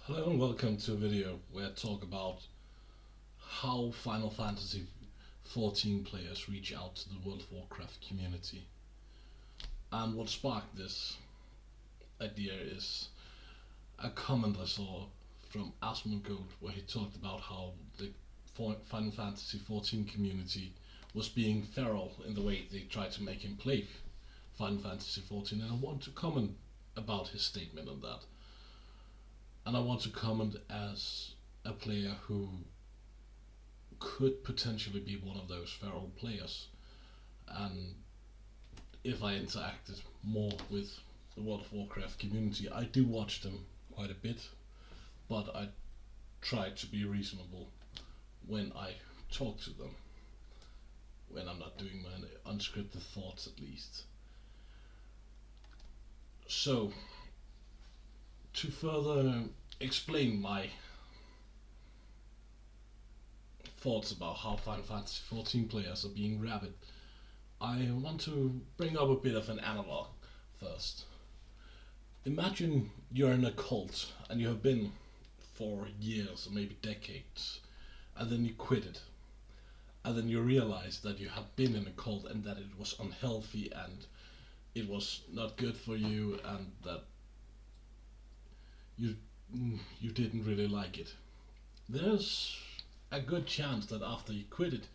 Hello and welcome to a video where I talk about how Final Fantasy XIV players reach out to the World of Warcraft community. And what sparked this idea is a comment I saw from Asmongold where he talked about how the Final Fantasy XIV community was being feral in the way they tried to make him play Final Fantasy XIV, and I want to comment about his statement on that. And I want to comment as a player who could potentially be one of those feral players. And if I interacted more with the World of Warcraft community, I do watch them quite a bit, but I try to be reasonable when I talk to them, when I'm not doing my unscripted thoughts at least. So, to further explain my thoughts about how Final Fantasy XIV players are being rabid, I want to bring up a bit of an analog first. Imagine you're in a cult and you have been for years or maybe decades, and then you quit it, and then you realize that you have been in a cult and that it was unhealthy and it was not good for you, and that you didn't really like it. There's a good chance that after you quit it,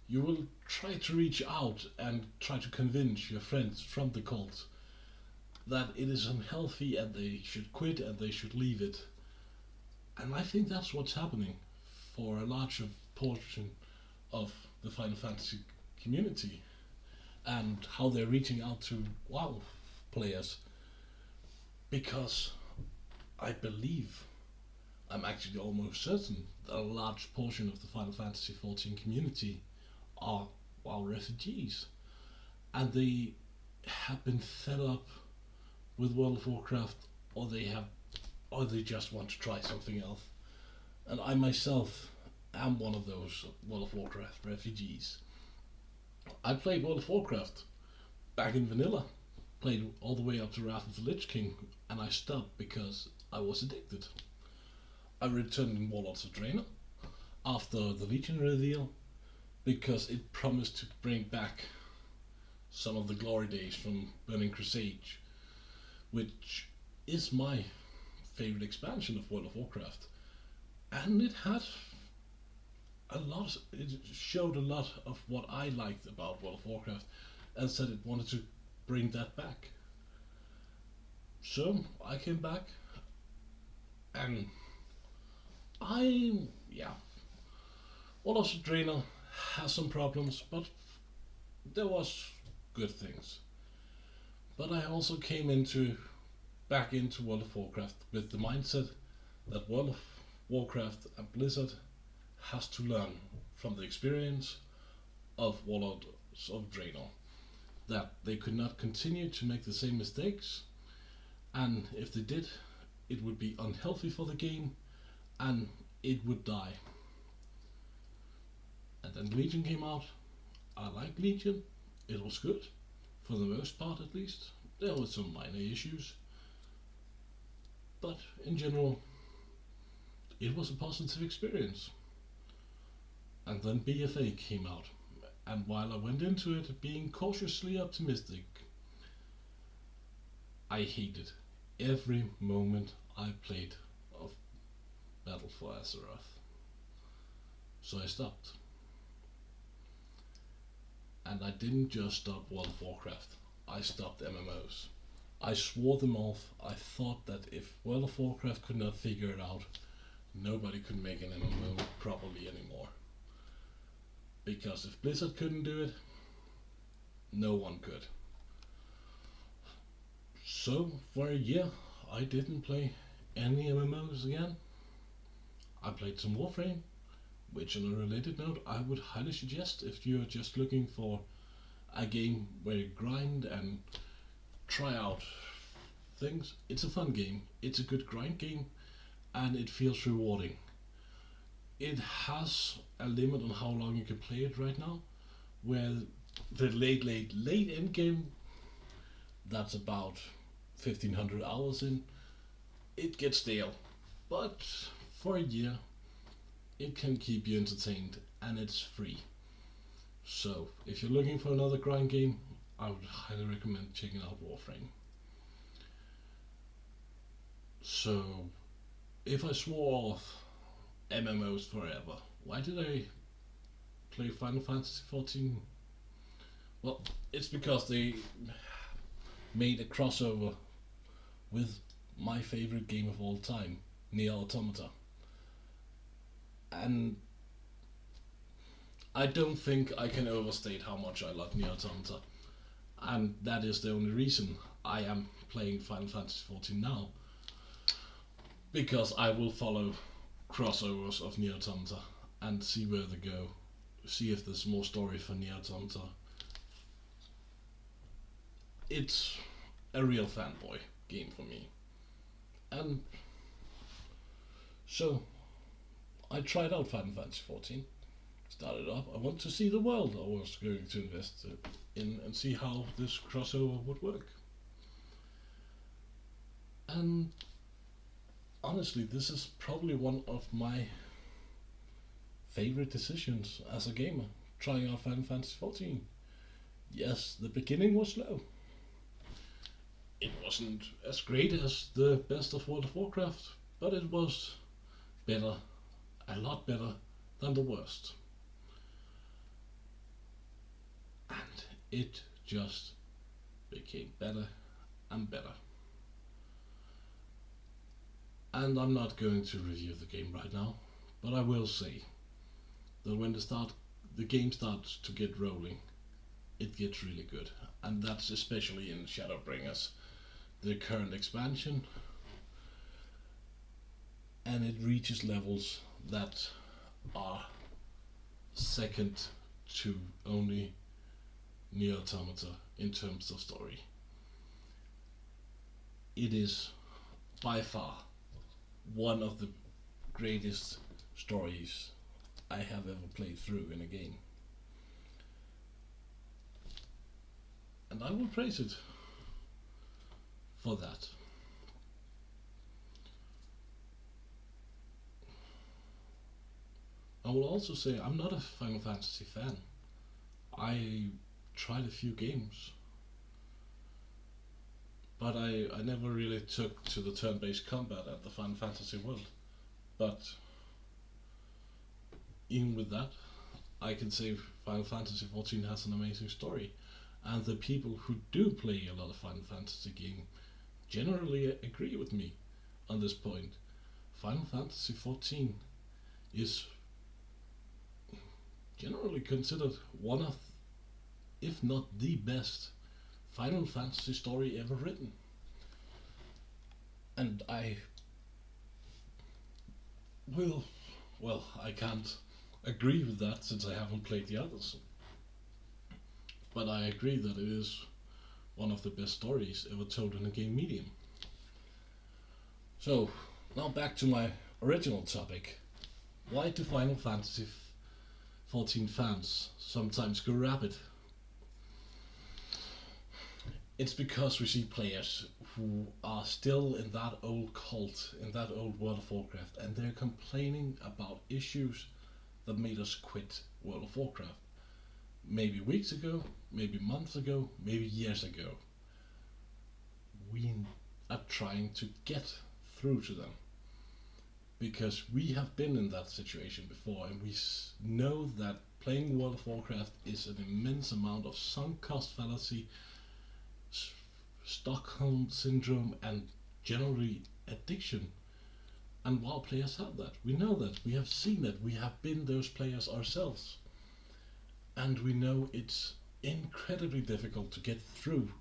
you will try to reach out and try to convince your friends from the cult that it is unhealthy and they should quit and they should leave it. And I think that's what's happening for a larger portion of the Final Fantasy community, and how they're reaching out to WoW players, because I believe, I'm actually almost certain, that a large portion of the Final Fantasy XIV community are WoW refugees, and they have been fed up with World of Warcraft, or they just want to try something else. And I myself am one of those World of Warcraft refugees. I played World of Warcraft back in vanilla, played all the way up to Wrath of the Lich King, and I stopped because I was addicted. I returned in Warlords of Draenor after the Legion reveal because it promised to bring back some of the glory days from Burning Crusade, which is my favorite expansion of World of Warcraft. And it showed a lot of what I liked about World of Warcraft, and said it wanted to bring that back. So I came back, and Warlords of Draenor has some problems, but there was good things. But I also came back into World of Warcraft with the mindset that World of Warcraft and Blizzard has to learn from the experience of Warlords of Draenor, that they could not continue to make the same mistakes, and if they did, it would be unhealthy for the game and it would die. And then Legion came out. I liked Legion. It was good, for the most part at least. There were some minor issues, but in general it was a positive experience. And then BFA came out, and while I went into it being cautiously optimistic, I hated every moment I played of Battle for Azeroth. So I stopped. And I didn't just stop World of Warcraft, I stopped MMOs. I swore them off. I thought that if World of Warcraft could not figure it out, nobody could make an MMO properly anymore. Because if Blizzard couldn't do it, no one could. So for a year I didn't play any MMOs again. I played some Warframe, which on a related note I would highly suggest if you're just looking for a game where you grind and try out things. It's a fun game, it's a good grind game, and it feels rewarding. It has a limit on how long you can play it right now, where the late end game, that's about 1500 hours in, it gets stale. but for a year it can keep you entertained and it's free. So if you're looking for another grind game, I would highly recommend checking out Warframe. So if I swore off MMOs forever, why did I play Final Fantasy XIV? Well, it's because they made a crossover with my favorite game of all time, Nier Automata. And I don't think I can overstate how much I love Nier Automata. And that is the only reason I am playing Final Fantasy XIV now. Because I will follow crossovers of Nier Automata and see where they go. See if there's more story for Nier Automata. It's a real fanboy game for me. And so I tried out Final Fantasy XIV, started up. I want to see the world I was going to invest in and see how this crossover would work. And honestly, this is probably one of my favorite decisions as a gamer, trying out Final Fantasy XIV. Yes, the beginning was slow. It wasn't as great as the best of World of Warcraft, but it was better, a lot better than the worst. And it just became better and better. And I'm not going to review the game right now, but I will say that when the game starts to get rolling, it gets really good. And that's especially in Shadowbringers, the current expansion, and it reaches levels that are second to only Nier Automata in terms of story. It is by far one of the greatest stories I have ever played through in a game. And I will praise it for that. I will also say I'm not a Final Fantasy fan. I tried a few games, but I never really took to the turn-based combat at the Final Fantasy world. But even with that, I can say Final Fantasy XIV has an amazing story, and the people who do play a lot of Final Fantasy games generally agree with me on this point. Final Fantasy XIV is generally considered one of, if not the best, Final Fantasy story ever written. And I can't agree with that since I haven't played the others. But I agree that it is one of the best stories ever told in a game medium. So, now back to my original topic. Why do Final Fantasy XIV fans sometimes go rabid? It's because we see players who are still in that old cult, in that old World of Warcraft, and they're complaining about issues that made us quit World of Warcraft. Maybe weeks ago, maybe months ago, maybe years ago. We are trying to get through to them, because we have been in that situation before, and we know that playing World of Warcraft is an immense amount of sunk cost fallacy, Stockholm syndrome, and generally addiction. And WoW players have that. We know that. We have seen it. We have been those players ourselves. And we know it's incredibly difficult to get through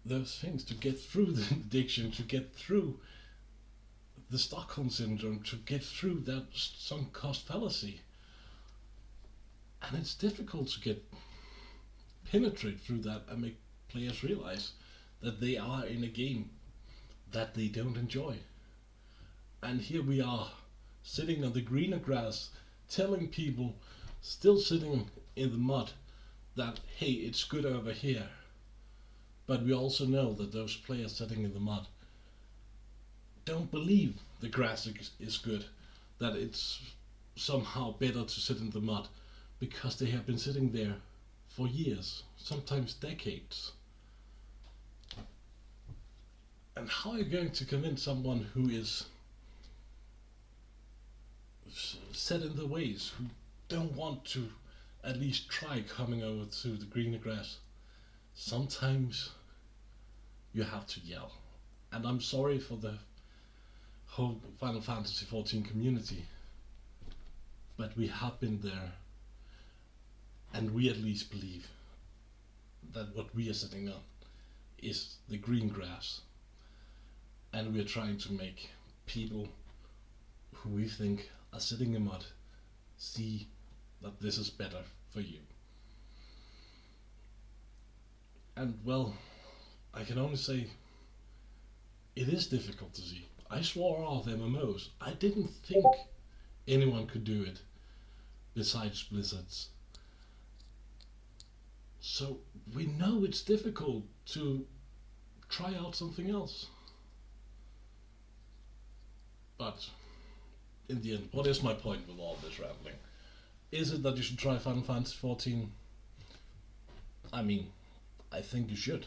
those things, to get through the addiction, to get through the Stockholm syndrome, to get through that sunk cost fallacy. And it's difficult to penetrate through that and make players realize that they are in a game that they don't enjoy. And here we are, sitting on the greener grass, telling people still sitting in the mud that, hey, it's good over here. But we also know that those players sitting in the mud don't believe the grass is good, that it's somehow better to sit in the mud, because they have been sitting there for years, sometimes decades. And how are you going to convince someone who is set in the ways, who don't want to at least try coming over to the greener grass? Sometimes you have to yell. And I'm sorry for the whole Final Fantasy XIV community, but we have been there, and we at least believe that what we are sitting on is the green grass, and we are trying to make people who we think are sitting in mud see that this is better for you. And well, I can only say it is difficult to see. I swore off MMOs. I didn't think anyone could do it besides Blizzards. So we know it's difficult to try out something else. But in the end, what is my point with all this rambling? Is it that you should try Final Fantasy XIV? I mean, I think you should.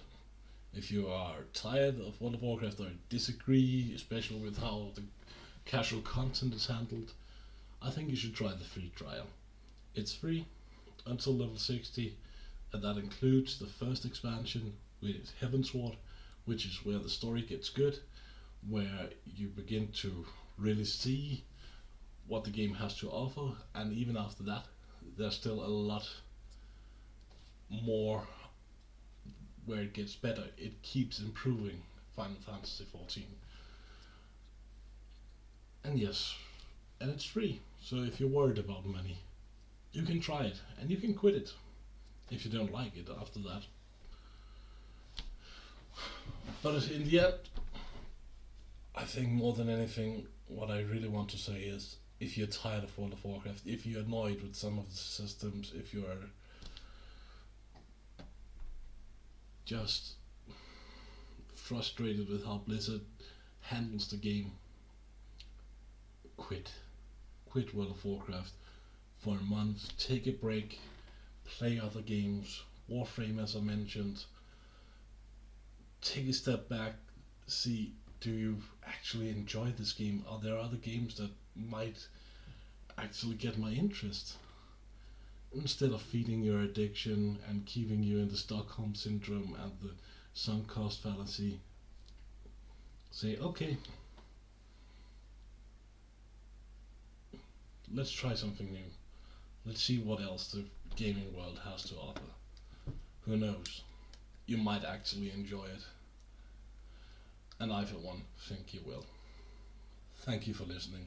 If you are tired of World of Warcraft or disagree, especially with how the casual content is handled, I think you should try the free trial. It's free until level 60, and that includes the first expansion, which is Heavensward, which is where the story gets good, where you begin to really see what the game has to offer, and even after that, there's still a lot more where it gets better. It keeps improving Final Fantasy XIV. And yes, and it's free, so if you're worried about money, you can try it, and you can quit it if you don't like it after that. But in the end, I think more than anything, what I really want to say is, if you're tired of World of Warcraft, if you're annoyed with some of the systems, if you're just frustrated with how Blizzard handles the game, quit World of Warcraft for a month, take a break, play other games, Warframe as I mentioned, take a step back, see, do you actually enjoy this game? Are there other games that might actually get my interest? Instead of feeding your addiction and keeping you in the Stockholm syndrome and the sunk cost fallacy, say, okay, let's try something new. Let's see what else the gaming world has to offer. Who knows? You might actually enjoy it. And I, for one, think you will. Thank you for listening.